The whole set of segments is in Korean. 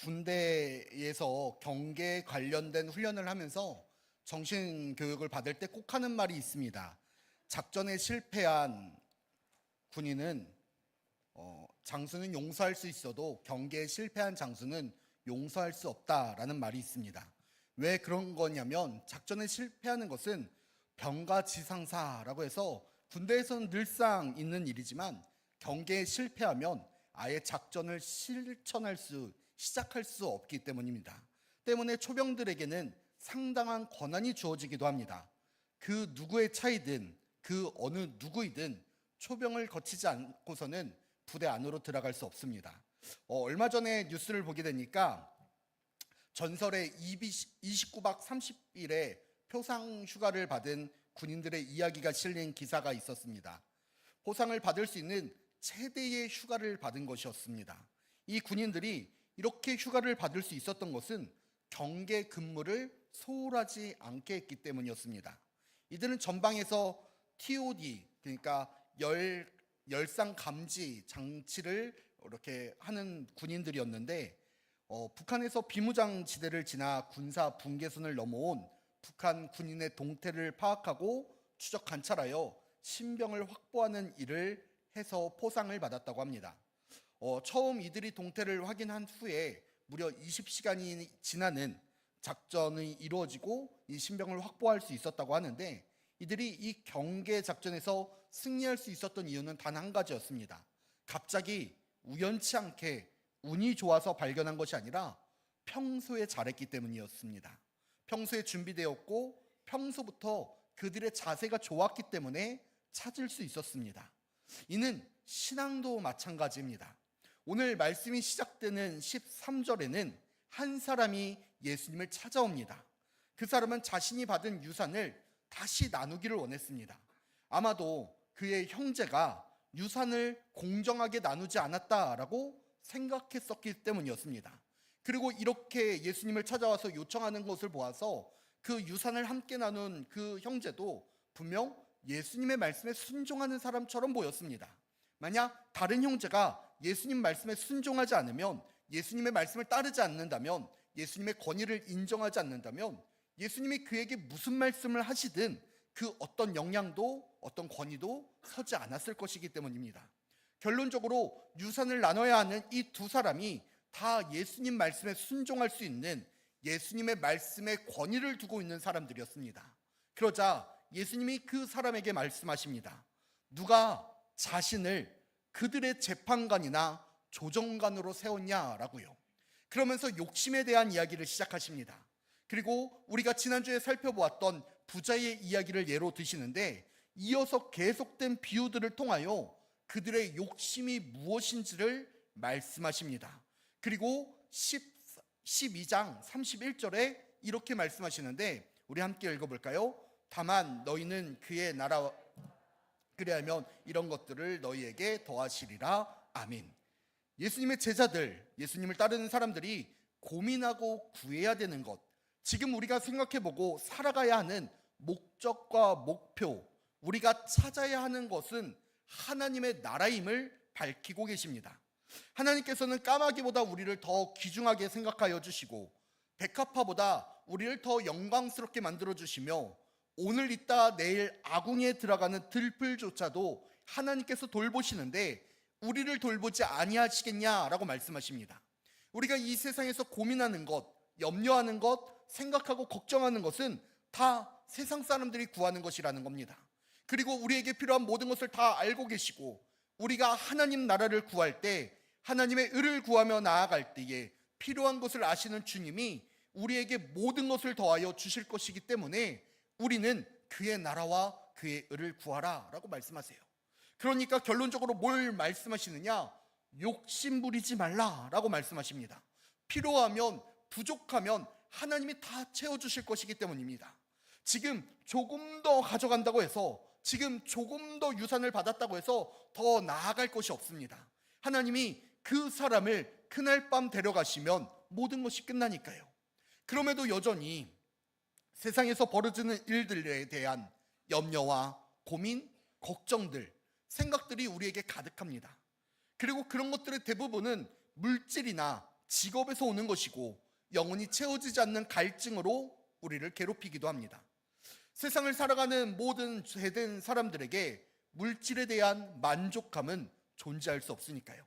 군대에서 경계 관련된 훈련을 하면서 정신 교육을 받을 때 꼭 하는 말이 있습니다. 작전에 실패한 군인은 장수는 용서할 수 있어도 경계에 실패한 장수는 용서할 수 없다라는 말이 있습니다. 왜 그런 거냐면 작전에 실패하는 것은 병가지상사라고 해서 군대에서는 늘상 있는 일이지만 경계에 실패하면 아예 작전을 시작할 수 없기 때문입니다. 때문에 초병들에게는 상당한 권한이 주어지기도 합니다. 그 누구의 차이든 그 어느 누구이든 초병을 거치지 않고서는 부대 안으로 들어갈 수 없습니다. 얼마 전에 뉴스를 보게 되니까 전설의 29박 30일에 표상 휴가를 받은 군인들의 이야기가 실린 기사가 있었습니다. 보상을 받을 수 있는 최대의 휴가를 받은 것이었습니다. 이 군인들이 이렇게 휴가를 받을 수 있었던 것은 경계 근무를 소홀하지 않게 했기 때문이었습니다. 이들은 전방에서 TOD, 그러니까 열상 감지 장치를 이렇게 하는 군인들이었는데 북한에서 비무장 지대를 지나 군사 분계선을 넘어온 북한 군인의 동태를 파악하고 추적 관찰하여 신병을 확보하는 일을 해서 포상을 받았다고 합니다. 처음 이들이 동태를 확인한 후에 무려 20시간이 지나는 작전이 이루어지고 이 신병을 확보할 수 있었다고 하는데, 이들이 이 경계 작전에서 승리할 수 있었던 이유는 단 한 가지였습니다. 갑자기 우연치 않게 운이 좋아서 발견한 것이 아니라 평소에 잘했기 때문이었습니다. 평소에 준비되었고 평소부터 그들의 자세가 좋았기 때문에 찾을 수 있었습니다. 이는 신앙도 마찬가지입니다. 오늘 말씀이 시작되는 13절에는 한 사람이 예수님을 찾아옵니다. 그 사람은 자신이 받은 유산을 다시 나누기를 원했습니다. 아마도 그의 형제가 유산을 공정하게 나누지 않았다라고 생각했었기 때문이었습니다. 그리고 이렇게 예수님을 찾아와서 요청하는 것을 보아서 그 유산을 함께 나눈 그 형제도 분명 예수님의 말씀에 순종하는 사람처럼 보였습니다. 만약 다른 형제가 예수님 말씀에 순종하지 않으면, 예수님의 말씀을 따르지 않는다면, 예수님의 권위를 인정하지 않는다면 예수님이 그에게 무슨 말씀을 하시든 그 어떤 영향도 어떤 권위도 서지 않았을 것이기 때문입니다. 결론적으로 유산을 나눠야 하는 이 두 사람이 다 예수님 말씀에 순종할 수 있는 예수님의 말씀에 권위를 두고 있는 사람들이었습니다. 그러자 예수님이 그 사람에게 말씀하십니다. 누가 자신을 그들의 재판관이나 조정관으로 세웠냐라고요. 그러면서 욕심에 대한 이야기를 시작하십니다. 그리고 우리가 지난주에 살펴보았던 부자의 이야기를 예로 드시는데, 이어서 계속된 비유들을 통하여 그들의 욕심이 무엇인지를 말씀하십니다. 그리고 12장 31절에 이렇게 말씀하시는데, 우리 함께 읽어볼까요? 다만 너희는 그의 나라 그리하면 이런 것들을 너희에게 더하시리라. 아멘. 예수님의 제자들, 예수님을 따르는 사람들이 고민하고 구해야 되는 것, 지금 우리가 생각해보고 살아가야 하는 목적과 목표, 우리가 찾아야 하는 것은 하나님의 나라임을 밝히고 계십니다. 하나님께서는 까마귀보다 우리를 더 귀중하게 생각하여 주시고 백합화보다 우리를 더 영광스럽게 만들어 주시며, 오늘 있다 내일 아궁이에 들어가는 들풀조차도 하나님께서 돌보시는데 우리를 돌보지 아니하시겠냐라고 말씀하십니다. 우리가 이 세상에서 고민하는 것, 염려하는 것, 생각하고 걱정하는 것은 다 세상 사람들이 구하는 것이라는 겁니다. 그리고 우리에게 필요한 모든 것을 다 알고 계시고, 우리가 하나님 나라를 구할 때, 하나님의 의를 구하며 나아갈 때에 필요한 것을 아시는 주님이 우리에게 모든 것을 더하여 주실 것이기 때문에 우리는 그의 나라와 그의 의를 구하라 라고 말씀하세요. 그러니까 결론적으로 뭘 말씀하시느냐? 욕심 부리지 말라 라고 말씀하십니다. 필요하면, 부족하면 하나님이 다 채워주실 것이기 때문입니다. 지금 조금 더 가져간다고 해서, 지금 조금 더 유산을 받았다고 해서 더 나아갈 것이 없습니다. 하나님이 그 사람을 그날 밤 데려가시면 모든 것이 끝나니까요. 그럼에도 여전히 세상에서 벌어지는 일들에 대한 염려와 고민, 걱정들, 생각들이 우리에게 가득합니다. 그리고 그런 것들의 대부분은 물질이나 직업에서 오는 것이고 영혼이 채워지지 않는 갈증으로 우리를 괴롭히기도 합니다. 세상을 살아가는 모든 죄된 사람들에게 물질에 대한 만족감은 존재할 수 없으니까요.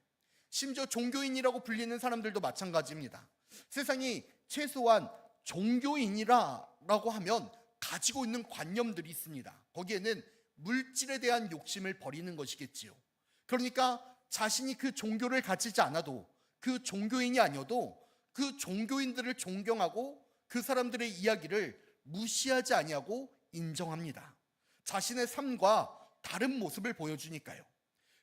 심지어 종교인이라고 불리는 사람들도 마찬가지입니다. 세상이 최소한 종교인이라고 하면 가지고 있는 관념들이 있습니다. 거기에는 물질에 대한 욕심을 버리는 것이겠지요. 그러니까 자신이 그 종교를 가지지 않아도, 그 종교인이 아니어도 그 종교인들을 존경하고 그 사람들의 이야기를 무시하지 아니하고 인정합니다. 자신의 삶과 다른 모습을 보여주니까요.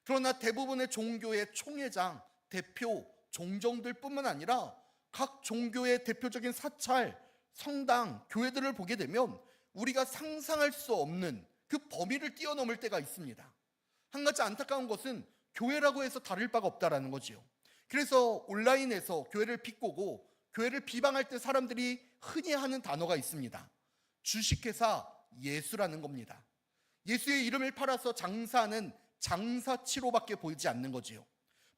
그러나 대부분의 종교의 총회장, 대표, 종정들 뿐만 아니라 각 종교의 대표적인 사찰, 성당, 교회들을 보게 되면 우리가 상상할 수 없는 그 범위를 뛰어넘을 때가 있습니다. 한 가지 안타까운 것은 교회라고 해서 다를 바가 없다라는 거지요. 그래서 온라인에서 교회를 비꼬고 교회를 비방할 때 사람들이 흔히 하는 단어가 있습니다. 주식회사 예수라는 겁니다. 예수의 이름을 팔아서 장사하는 장사치로밖에 보이지 않는 거지요.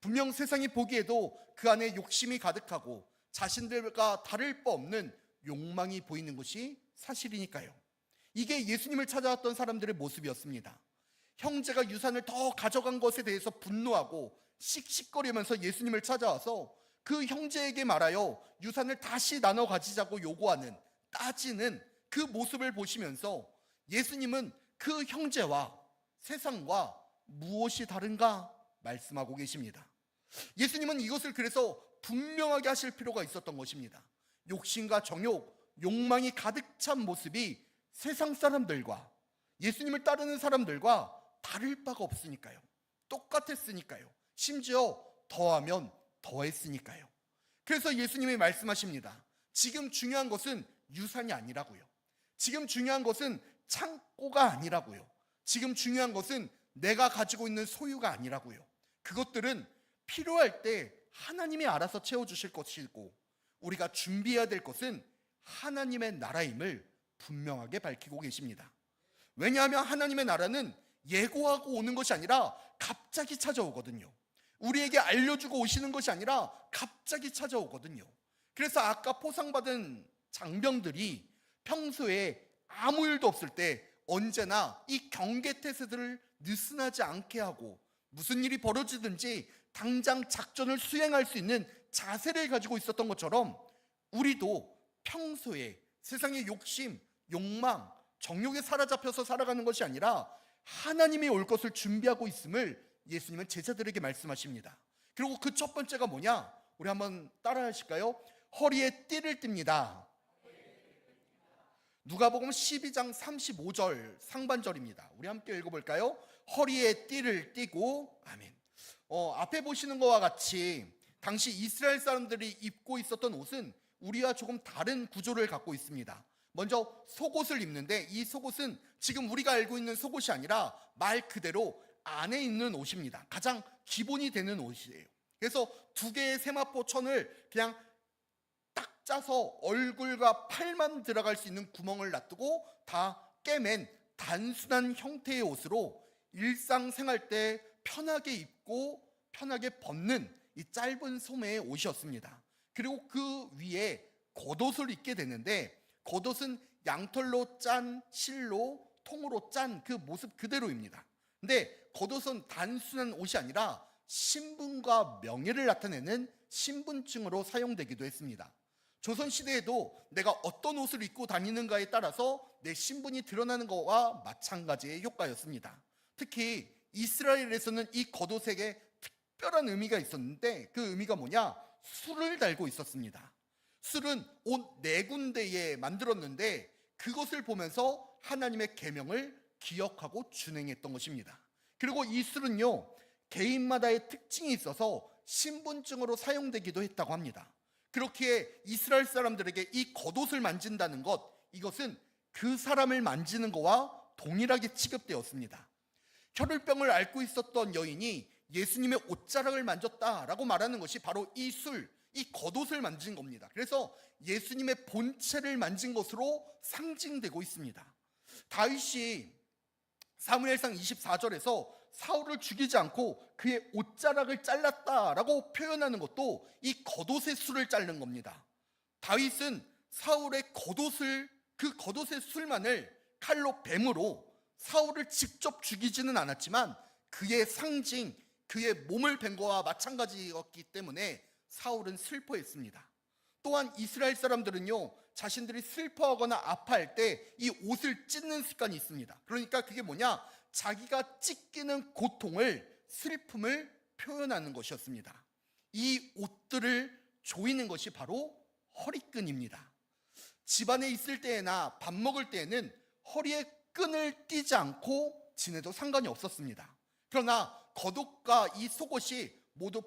분명 세상이 보기에도 그 안에 욕심이 가득하고 자신들과 다를 바 없는 욕망이 보이는 것이 사실이니까요. 이게 예수님을 찾아왔던 사람들의 모습이었습니다. 형제가 유산을 더 가져간 것에 대해서 분노하고 씩씩거리면서 예수님을 찾아와서 그 형제에게 말하여 유산을 다시 나눠 가지자고 요구하는, 따지는 그 모습을 보시면서 예수님은 그 형제와 세상과 무엇이 다른가 말씀하고 계십니다. 예수님은 이것을 그래서 분명하게 하실 필요가 있었던 것입니다. 욕심과 정욕, 욕망이 가득 찬 모습이 세상 사람들과 예수님을 따르는 사람들과 다를 바가 없으니까요. 똑같았으니까요. 심지어 더하면 더했으니까요. 그래서 예수님이 말씀하십니다. 지금 중요한 것은 유산이 아니라고요. 지금 중요한 것은 창고가 아니라고요. 지금 중요한 것은 내가 가지고 있는 소유가 아니라고요. 그것들은 필요할 때 하나님이 알아서 채워주실 것이고 우리가 준비해야 될 것은 하나님의 나라임을 분명하게 밝히고 계십니다. 왜냐하면 하나님의 나라는 예고하고 오는 것이 아니라 갑자기 찾아오거든요. 우리에게 알려주고 오시는 것이 아니라 갑자기 찾아오거든요. 그래서 아까 포상받은 장병들이 평소에 아무 일도 없을 때 언제나 이 경계태세들을 느슨하지 않게 하고 무슨 일이 벌어지든지 당장 작전을 수행할 수 있는 자세를 가지고 있었던 것처럼 우리도 평소에 세상의 욕심, 욕망, 정욕에 사로잡혀서 살아가는 것이 아니라 하나님이 올 것을 준비하고 있음을 예수님은 제자들에게 말씀하십니다. 그리고 그 첫 번째가 뭐냐? 우리 한번 따라 하실까요? 허리에 띠를 띱니다. 누가복음 12장 35절 상반절입니다. 우리 함께 읽어볼까요? 허리에 띠를 띠고 아멘. 앞에 보시는 것과 같이 당시 이스라엘 사람들이 입고 있었던 옷은 우리와 조금 다른 구조를 갖고 있습니다. 먼저 속옷을 입는데 이 속옷은 지금 우리가 알고 있는 속옷이 아니라 말 그대로 안에 있는 옷입니다. 가장 기본이 되는 옷이에요. 그래서 두 개의 세마포 천을 그냥 딱 짜서 얼굴과 팔만 들어갈 수 있는 구멍을 놔두고 다 깨맨 단순한 형태의 옷으로 일상생활 때 편하게 입고 편하게 벗는 이 짧은 소매의 옷이었습니다. 그리고 그 위에 겉옷을 입게 되는데 겉옷은 양털로 짠 실로 통으로 짠 그 모습 그대로입니다. 근데 겉옷은 단순한 옷이 아니라 신분과 명예를 나타내는 신분증으로 사용되기도 했습니다. 조선시대에도 내가 어떤 옷을 입고 다니는가에 따라서 내 신분이 드러나는 것과 마찬가지의 효과였습니다. 특히 이스라엘에서는 이 겉옷에게 특별한 의미가 있었는데 그 의미가 뭐냐? 술을 달고 있었습니다. 술은 옷 네 군데에 만들었는데 그것을 보면서 하나님의 계명을 기억하고 준행했던 것입니다. 그리고 이 술은요, 개인마다의 특징이 있어서 신분증으로 사용되기도 했다고 합니다. 그렇기에 이스라엘 사람들에게 이 겉옷을 만진다는 것, 이것은 그 사람을 만지는 것과 동일하게 취급되었습니다. 혈혈병을 앓고 있었던 여인이 예수님의 옷자락을 만졌다라고 말하는 것이 바로 이 술, 이 겉옷을 만진 겁니다. 그래서 예수님의 본체를 만진 것으로 상징되고 있습니다. 다윗이 사무엘상 24절에서 사울을 죽이지 않고 그의 옷자락을 잘랐다라고 표현하는 것도 이 겉옷의 술을 자른 겁니다. 다윗은 사울의 겉옷을, 그 겉옷의 술만을 칼로 뱀으로 사울을 직접 죽이지는 않았지만 그의 상징, 그의 몸을 벤 거와 마찬가지였기 때문에 사울은 슬퍼했습니다. 또한 이스라엘 사람들은요, 자신들이 슬퍼하거나 아파할 때 이 옷을 찢는 습관이 있습니다. 그러니까 그게 뭐냐? 자기가 찢기는 고통을, 슬픔을 표현하는 것이었습니다. 이 옷들을 조이는 것이 바로 허리끈입니다. 집안에 있을 때나 밥 먹을 때에는 허리에 끈을 띠지 않고 지내도 상관이 없었습니다. 그러나 겉옷과 이 속옷이 모두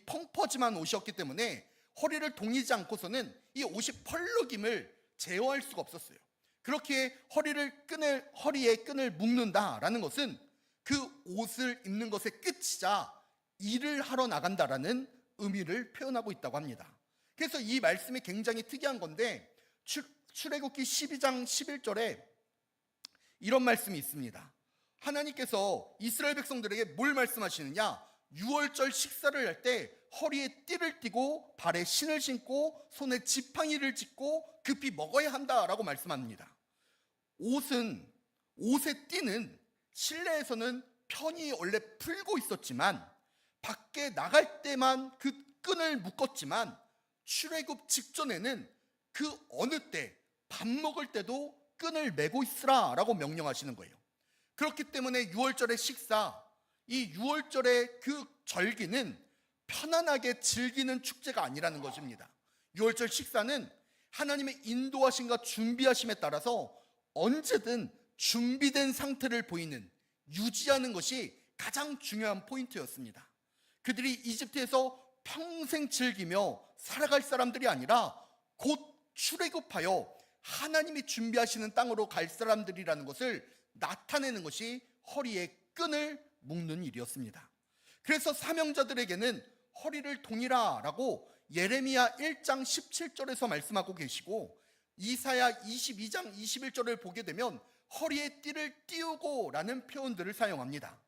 펑퍼짐한 옷이었기 때문에 허리를 동이지 않고서는 이 옷이 펄럭임을 제어할 수가 없었어요. 그렇게 허리에 끈을 묶는다라는 것은 그 옷을 입는 것의 끝이자 일을 하러 나간다라는 의미를 표현하고 있다고 합니다. 그래서 이 말씀이 굉장히 특이한 건데, 출애굽기 12장 11절에 이런 말씀이 있습니다. 하나님께서 이스라엘 백성들에게 뭘 말씀하시느냐? 유월절 식사를 할 때 허리에 띠를 띠고 발에 신을 신고 손에 지팡이를 짚고 급히 먹어야 한다라고 말씀합니다. 옷의 띠는 실내에서는 편히 원래 풀고 있었지만 밖에 나갈 때만 그 끈을 묶었지만 출애굽 직전에는 그 어느 때 밥 먹을 때도 끈을 메고 있으라라고 명령하시는 거예요. 그렇기 때문에 유월절의 식사, 이 유월절의 그 절기는 편안하게 즐기는 축제가 아니라는 것입니다. 유월절 식사는 하나님의 인도하심과 준비하심에 따라서 언제든 준비된 상태를 보이는, 유지하는 것이 가장 중요한 포인트였습니다. 그들이 이집트에서 평생 즐기며 살아갈 사람들이 아니라 곧 출애굽하여 하나님이 준비하시는 땅으로 갈 사람들이라는 것을 나타내는 것이 허리에 끈을 묶는 일이었습니다. 그래서 사명자들에게는 허리를 동이라라고 예레미야 1장 17절에서 말씀하고 계시고, 이사야 22장 21절을 보게 되면 허리에 띠를 띄우고 라는 표현들을 사용합니다.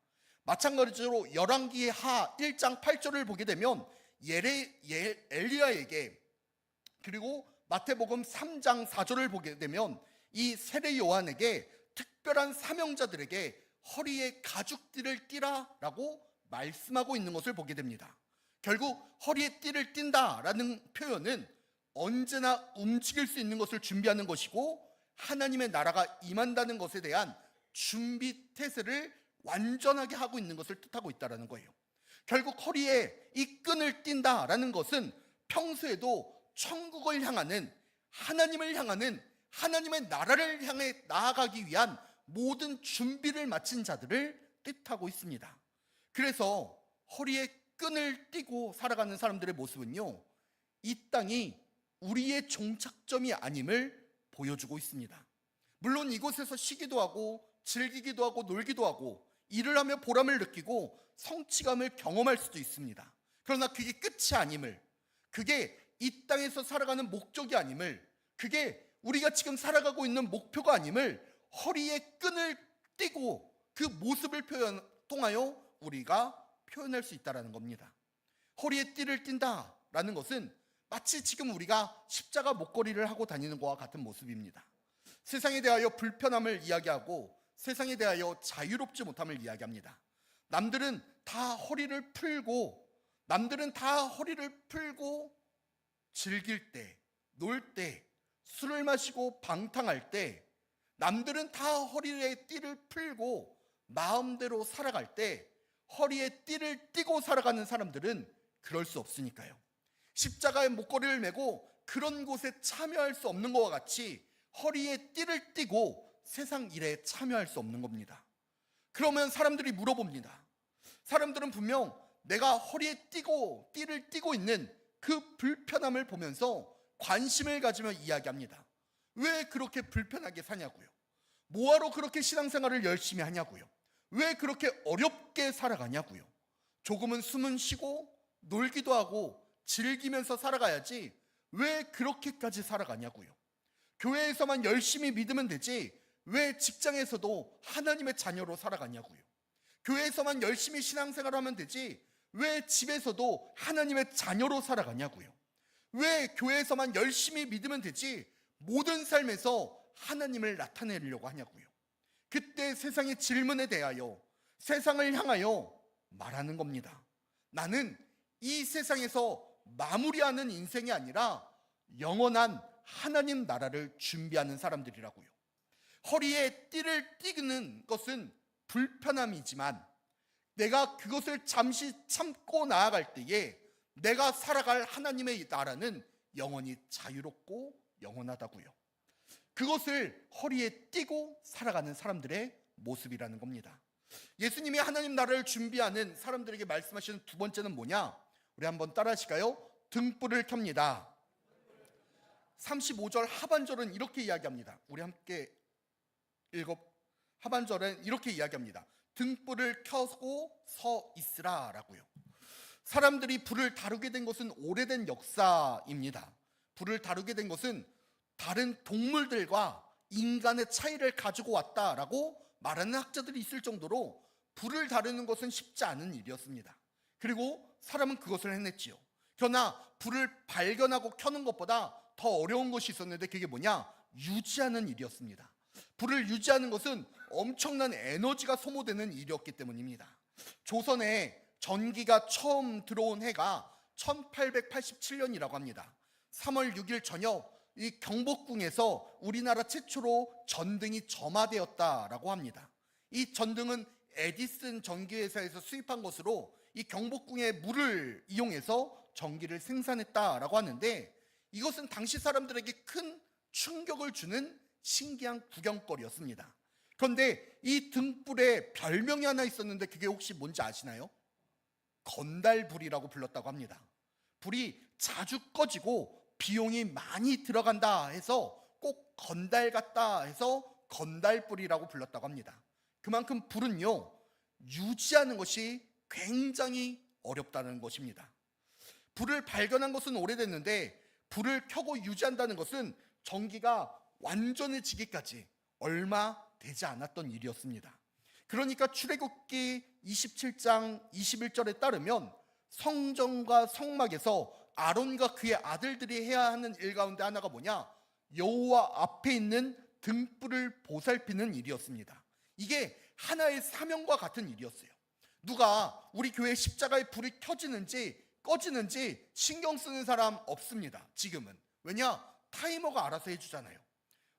마찬가지로 열왕기의 하 1장 8절을 보게 되면 엘리야에게, 그리고 마태복음 3장 4절을 보게 되면 이 세례 요한에게 특별한 사명자들에게 허리에 가죽띠를 띠라라고 말씀하고 있는 것을 보게 됩니다. 결국 허리에 띠를 띈다라는 표현은 언제나 움직일 수 있는 것을 준비하는 것이고 하나님의 나라가 임한다는 것에 대한 준비 태세를 완전하게 하고 있는 것을 뜻하고 있다는 거예요. 결국 허리에 이 끈을 띈다라는 것은 평소에도 천국을 향하는, 하나님을 향하는, 하나님의 나라를 향해 나아가기 위한 모든 준비를 마친 자들을 뜻하고 있습니다. 그래서 허리에 끈을 띠고 살아가는 사람들의 모습은요, 이 땅이 우리의 종착점이 아님을 보여주고 있습니다. 물론 이곳에서 쉬기도 하고 즐기기도 하고 놀기도 하고 일을 하며 보람을 느끼고 성취감을 경험할 수도 있습니다. 그러나 그게 끝이 아님을, 그게 이 땅에서 살아가는 목적이 아님을, 그게 우리가 지금 살아가고 있는 목표가 아님을 허리에 끈을 띠고 그 모습을 통하여 우리가 표현할 수 있다는 겁니다. 허리에 띠를 띈다라는 것은 마치 지금 우리가 십자가 목걸이를 하고 다니는 것과 같은 모습입니다. 세상에 대하여 불편함을 이야기하고 세상에 대하여 자유롭지 못함을 이야기합니다. 남들은 다 허리를 풀고 즐길 때, 놀 때, 술을 마시고 방탕할 때, 남들은 다 허리에 띠를 풀고 마음대로 살아갈 때 허리에 띠를 띠고 살아가는 사람들은 그럴 수 없으니까요. 십자가의 목걸이를 메고 그런 곳에 참여할 수 없는 것과 같이 허리에 띠를 띠고 세상 일에 참여할 수 없는 겁니다. 그러면 사람들이 물어봅니다. 사람들은 분명 내가 허리에 띠를 띠고 있는 그 불편함을 보면서 관심을 가지며 이야기합니다. 왜 그렇게 불편하게 사냐고요? 뭐하러 그렇게 신앙생활을 열심히 하냐고요? 왜 그렇게 어렵게 살아가냐고요? 조금은 숨은 쉬고 놀기도 하고 즐기면서 살아가야지 왜 그렇게까지 살아가냐고요? 교회에서만 열심히 믿으면 되지 왜 직장에서도 하나님의 자녀로 살아가냐고요? 교회에서만 열심히 신앙생활을 하면 되지 왜 집에서도 하나님의 자녀로 살아가냐고요. 왜 교회에서만 열심히 믿으면 되지 모든 삶에서 하나님을 나타내려고 하냐고요. 그때 세상의 질문에 대하여 세상을 향하여 말하는 겁니다. 나는 이 세상에서 마무리하는 인생이 아니라 영원한 하나님 나라를 준비하는 사람들이라고요. 허리에 띠를 띠는 것은 불편함이지만 내가 그것을 잠시 참고 나아갈 때에 내가 살아갈 하나님의 나라는 영원히 자유롭고 영원하다고요. 그것을 허리에 띠고 살아가는 사람들의 모습이라는 겁니다. 예수님이 하나님 나라를 준비하는 사람들에게 말씀하시는 두 번째는 뭐냐? 우리 한번 따라 하실까요? 등불을 켭니다. 35절 하반절은 이렇게 이야기합니다. 우리 함께 하반절은 이렇게 이야기합니다. 등불을 켜고 서 있으라 라고요. 사람들이 불을 다루게 된 것은 오래된 역사입니다. 불을 다루게 된 것은 다른 동물들과 인간의 차이를 가지고 왔다라고 말하는 학자들이 있을 정도로 불을 다루는 것은 쉽지 않은 일이었습니다. 그리고 사람은 그것을 해냈지요. 그러나 불을 발견하고 켜는 것보다 더 어려운 것이 있었는데 그게 뭐냐? 유지하는 일이었습니다. 불을 유지하는 것은 엄청난 에너지가 소모되는 일이었기 때문입니다. 조선에 전기가 처음 들어온 해가 1887년이라고 합니다. 3월 6일 저녁 이 경복궁에서 우리나라 최초로 전등이 점화되었다라고 합니다. 이 전등은 에디슨 전기회사에서 수입한 것으로 이 경복궁의 물을 이용해서 전기를 생산했다라고 하는데 이것은 당시 사람들에게 큰 충격을 주는 신기한 구경거리였습니다. 그런데 이 등불에 별명이 하나 있었는데 그게 혹시 뭔지 아시나요? 건달불이라고 불렀다고 합니다. 불이 자주 꺼지고 비용이 많이 들어간다 해서 꼭 건달 같다 해서 건달불이라고 불렀다고 합니다. 그만큼 불은요 유지하는 것이 굉장히 어렵다는 것입니다. 불을 발견한 것은 오래됐는데 불을 켜고 유지한다는 것은 전기가 완전해지기까지 얼마 되지 않았던 일이었습니다. 그러니까 출애굽기 27장 21절에 따르면 성전과 성막에서 아론과 그의 아들들이 해야 하는 일 가운데 하나가 뭐냐? 여호와 앞에 있는 등불을 보살피는 일이었습니다. 이게 하나의 사명과 같은 일이었어요. 누가 우리 교회 십자가에 불이 켜지는지 꺼지는지 신경 쓰는 사람 없습니다. 지금은. 왜냐? 타이머가 알아서 해주잖아요.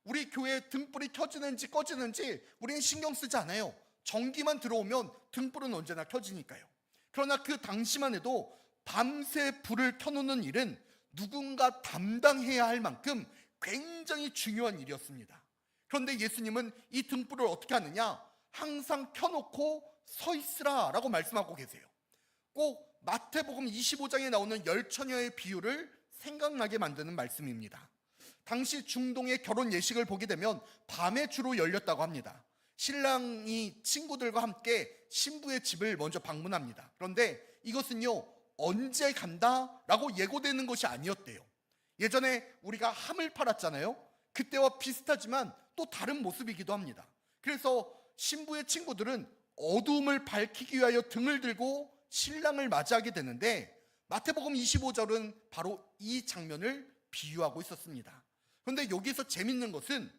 우리 교회 등불이 켜지는지 꺼지는지 우리는 신경 쓰지 않아요. 전기만 들어오면 등불은 언제나 켜지니까요. 그러나 그 당시만 해도 밤새 불을 켜놓는 일은 누군가 담당해야 할 만큼 굉장히 중요한 일이었습니다. 그런데 예수님은 이 등불을 어떻게 하느냐? 항상 켜놓고 서 있으라 라고 말씀하고 계세요. 꼭 마태복음 25장에 나오는 열처녀의 비유를 생각나게 만드는 말씀입니다. 당시 중동의 결혼 예식을 보게 되면 밤에 주로 열렸다고 합니다. 신랑이 친구들과 함께 신부의 집을 먼저 방문합니다. 그런데 이것은요 언제 간다라고 예고되는 것이 아니었대요. 예전에 우리가 함을 팔았잖아요. 그때와 비슷하지만 또 다른 모습이기도 합니다. 그래서 신부의 친구들은 어두움을 밝히기 위하여 등을 들고 신랑을 맞이하게 되는데 마태복음 25절은 바로 이 장면을 비유하고 있었습니다. 그런데 여기서 재밌는 것은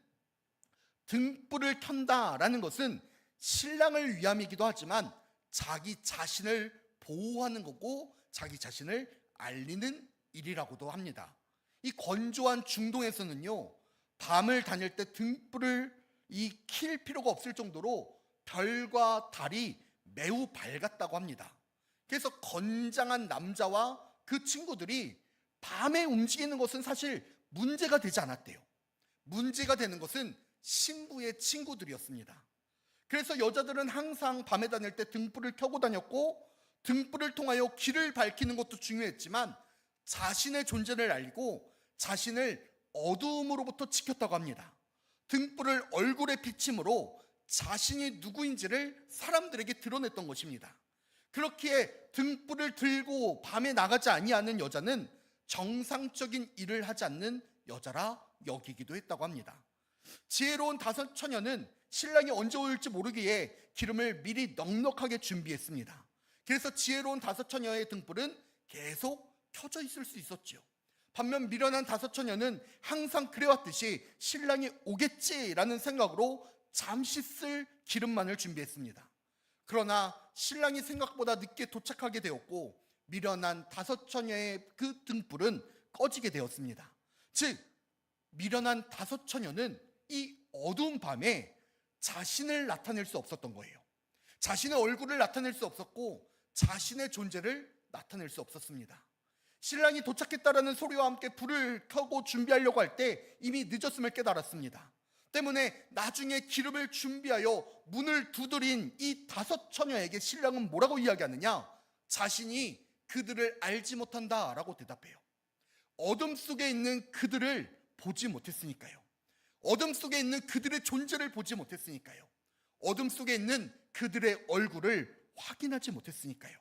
등불을 켠다라는 것은 신랑을 위함이기도 하지만 자기 자신을 보호하는 거고 자기 자신을 알리는 일이라고도 합니다. 이 건조한 중동에서는요 밤을 다닐 때 등불을 킬 필요가 없을 정도로 별과 달이 매우 밝았다고 합니다. 그래서 건장한 남자와 그 친구들이 밤에 움직이는 것은 사실 문제가 되지 않았대요. 문제가 되는 것은 신부의 친구들이었습니다. 그래서 여자들은 항상 밤에 다닐 때 등불을 켜고 다녔고 등불을 통하여 길을 밝히는 것도 중요했지만 자신의 존재를 알고 자신을 어두움으로부터 지켰다고 합니다. 등불을 얼굴에 비침으로 자신이 누구인지를 사람들에게 드러냈던 것입니다. 그렇기에 등불을 들고 밤에 나가지 아니하는 여자는 정상적인 일을 하지 않는 여자라 여기기도 했다고 합니다. 지혜로운 다섯 처녀는 신랑이 언제 올지 모르기에 기름을 미리 넉넉하게 준비했습니다. 그래서 지혜로운 다섯 처녀의 등불은 계속 켜져 있을 수 있었죠. 반면 미련한 다섯 처녀는 항상 그래왔듯이 신랑이 오겠지라는 생각으로 잠시 쓸 기름만을 준비했습니다. 그러나 신랑이 생각보다 늦게 도착하게 되었고 미련한 다섯 처녀의 그 등불은 꺼지게 되었습니다. 즉 미련한 다섯 처녀는 이 어두운 밤에 자신을 나타낼 수 없었던 거예요. 자신의 얼굴을 나타낼 수 없었고 자신의 존재를 나타낼 수 없었습니다. 신랑이 도착했다라는 소리와 함께 불을 켜고 준비하려고 할 때 이미 늦었음을 깨달았습니다. 때문에 나중에 기름을 준비하여 문을 두드린 이 다섯 처녀에게 신랑은 뭐라고 이야기하느냐? 자신이 그들을 알지 못한다라고 대답해요. 어둠 속에 있는 그들을 보지 못했으니까요. 어둠 속에 있는 그들의 존재를 보지 못했으니까요. 어둠 속에 있는 그들의 얼굴을 확인하지 못했으니까요.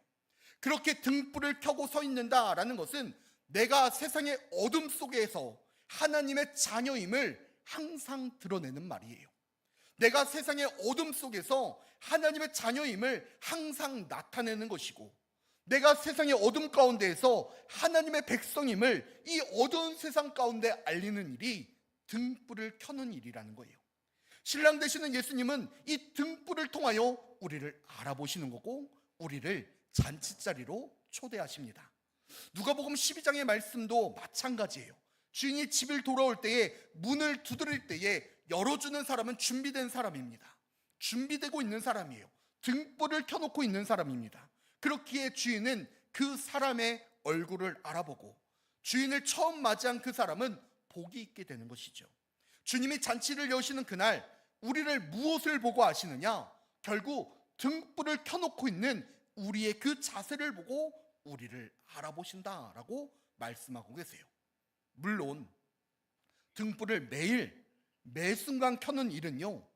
그렇게 등불을 켜고 서 있는다라는 것은 내가 세상의 어둠 속에서 하나님의 자녀임을 항상 드러내는 말이에요. 내가 세상의 어둠 속에서 하나님의 자녀임을 항상 나타내는 것이고, 내가 세상의 어둠 가운데에서 하나님의 백성임을 이 어두운 세상 가운데 알리는 일이 등불을 켜는 일이라는 거예요. 신랑 되시는 예수님은 이 등불을 통하여 우리를 알아보시는 거고 우리를 잔치자리로 초대하십니다. 누가복음 12장의 말씀도 마찬가지예요. 주인이 집을 돌아올 때에 문을 두드릴 때에 열어주는 사람은 준비된 사람입니다. 준비되고 있는 사람이에요. 등불을 켜놓고 있는 사람입니다. 그렇기에 주인은 그 사람의 얼굴을 알아보고 주인을 처음 맞이한 그 사람은 복이 있게 되는 것이죠. 주님이 잔치를 여시는 그날 우리를 무엇을 보고 아시느냐? 결국 등불을 켜놓고 있는 우리의 그 자세를 보고 우리를 알아보신다라고 말씀하고 계세요. 물론 등불을 매일 매 순간 켜는 일은요,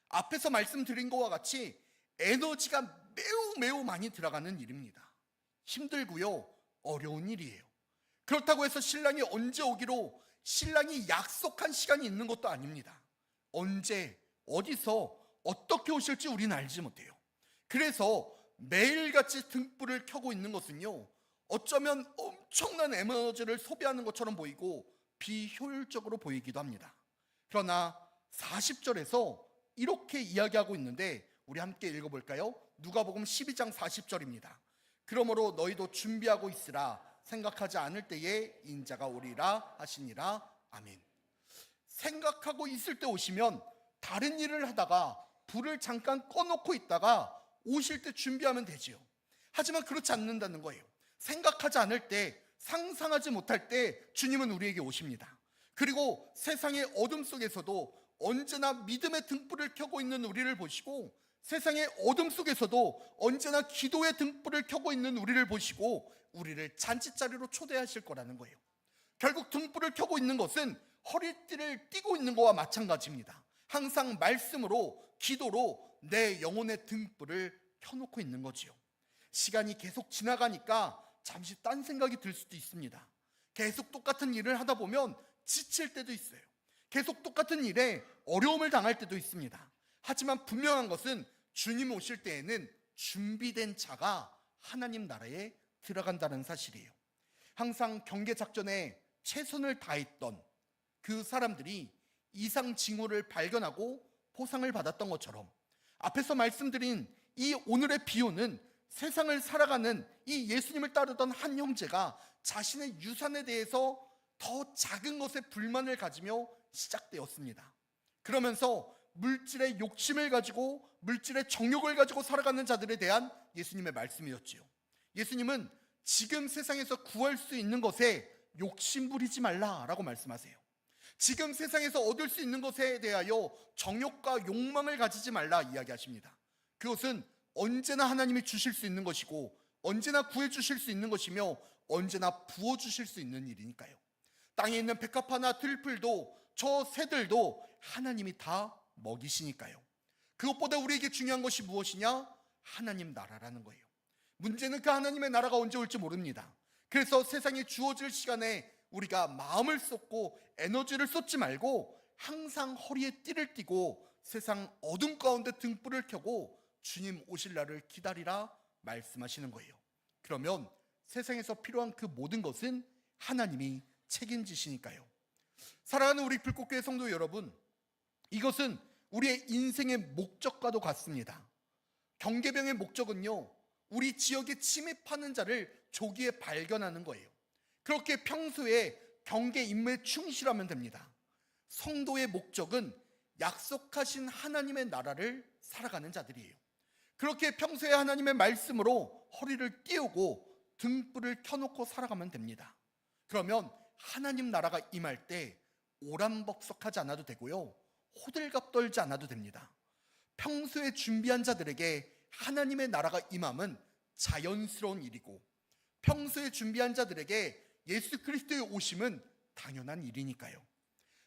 앞에서 말씀드린 것과 같이 에너지가 매우 많이 들어가는 일입니다. 힘들고요, 어려운 일이에요. 그렇다고 해서 신랑이 언제 오기로 신랑이 약속한 시간이 있는 것도 아닙니다. 언제, 어디서, 어떻게 오실지 우리는 알지 못해요. 그래서 매일같이 등불을 켜고 있는 것은요, 어쩌면 엄청난 에너지를 소비하는 것처럼 보이고 비효율적으로 보이기도 합니다. 그러나 40절에서 이렇게 이야기하고 있는데 우리 함께 읽어볼까요? 누가복음 12장 40절입니다. 그러므로 너희도 준비하고 있으라. 생각하지 않을 때에 인자가 오리라 하시니라. 아멘. 생각하고 있을 때 오시면 다른 일을 하다가 불을 잠깐 꺼놓고 있다가 오실 때 준비하면 되지요. 하지만 그렇지 않는다는 거예요. 생각하지 않을 때, 상상하지 못할 때 주님은 우리에게 오십니다. 그리고 세상의 어둠 속에서도 언제나 믿음의 등불을 켜고 있는 우리를 보시고, 세상의 어둠 속에서도 언제나 기도의 등불을 켜고 있는 우리를 보시고 우리를 잔치자리로 초대하실 거라는 거예요. 결국 등불을 켜고 있는 것은 허리띠를 띠고 있는 것과 마찬가지입니다. 항상 말씀으로, 기도로 내 영혼의 등불을 켜놓고 있는 거지요. 시간이 계속 지나가니까 잠시 딴 생각이 들 수도 있습니다. 계속 똑같은 일을 하다 보면 지칠 때도 있어요. 계속 똑같은 일에 어려움을 당할 때도 있습니다. 하지만 분명한 것은 주님 오실 때에는 준비된 자가 하나님 나라에 들어간다는 사실이에요. 항상 경계 작전에 최선을 다했던 그 사람들이 이상 징후를 발견하고 보상을 받았던 것처럼 앞에서 말씀드린 이 오늘의 비유는 세상을 살아가는 이 예수님을 따르던 한 형제가 자신의 유산에 대해서 더 작은 것에 불만을 가지며 시작되었습니다. 그러면서 물질의 욕심을 가지고, 물질의 정욕을 가지고 살아가는 자들에 대한 예수님의 말씀이었지요. 예수님은 지금 세상에서 구할 수 있는 것에 욕심 부리지 말라라고 말씀하세요. 지금 세상에서 얻을 수 있는 것에 대하여 정욕과 욕망을 가지지 말라 이야기하십니다. 그것은 언제나 하나님이 주실 수 있는 것이고 언제나 구해주실 수 있는 것이며 언제나 부어주실 수 있는 일이니까요. 땅에 있는 백합화나 들풀도 저 새들도 하나님이 다 먹이시니까요. 그것보다 우리에게 중요한 것이 무엇이냐? 하나님 나라라는 거예요. 문제는 그 하나님의 나라가 언제 올지 모릅니다. 그래서 세상에 주어질 시간에 우리가 마음을 쏟고 에너지를 쏟지 말고 항상 허리에 띠를 띠고 세상 어둠 가운데 등불을 켜고 주님 오실 날을 기다리라 말씀하시는 거예요. 그러면 세상에서 필요한 그 모든 것은 하나님이 책임지시니까요. 사랑하는 우리 불꽃교회 성도 여러분, 이것은 우리의 인생의 목적과도 같습니다. 경계병의 목적은요, 우리 지역에 침입하는 자를 조기에 발견하는 거예요. 그렇게 평소에 경계 임무에 충실하면 됩니다. 성도의 목적은 약속하신 하나님의 나라를 살아가는 자들이에요. 그렇게 평소에 하나님의 말씀으로 허리를 띄우고 등불을 켜놓고 살아가면 됩니다. 그러면 하나님 나라가 임할 때 오란벅석하지 않아도 되고요, 호들갑 떨지 않아도 됩니다. 평소에 준비한 자들에게 하나님의 나라가 임함은 자연스러운 일이고, 평소에 준비한 자들에게 예수 그리스도의 오심은 당연한 일이니까요.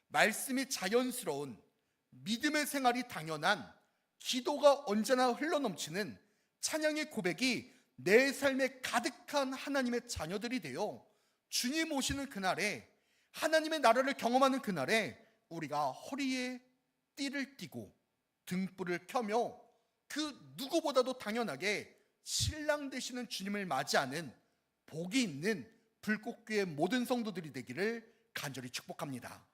말씀이 자연스러운, 믿음의 생활이 당연한, 기도가 언제나 흘러넘치는 찬양의 고백이 내 삶에 가득한 하나님의 자녀들이 되어 주님 오시는 그날에, 하나님의 나라를 경험하는 그날에 우리가 허리에 띠를 띠고 등불을 켜며 그 누구보다도 당연하게 신랑 되시는 주님을 맞이하는 복이 있는 불꽃교회 모든 성도들이 되기를 간절히 축복합니다.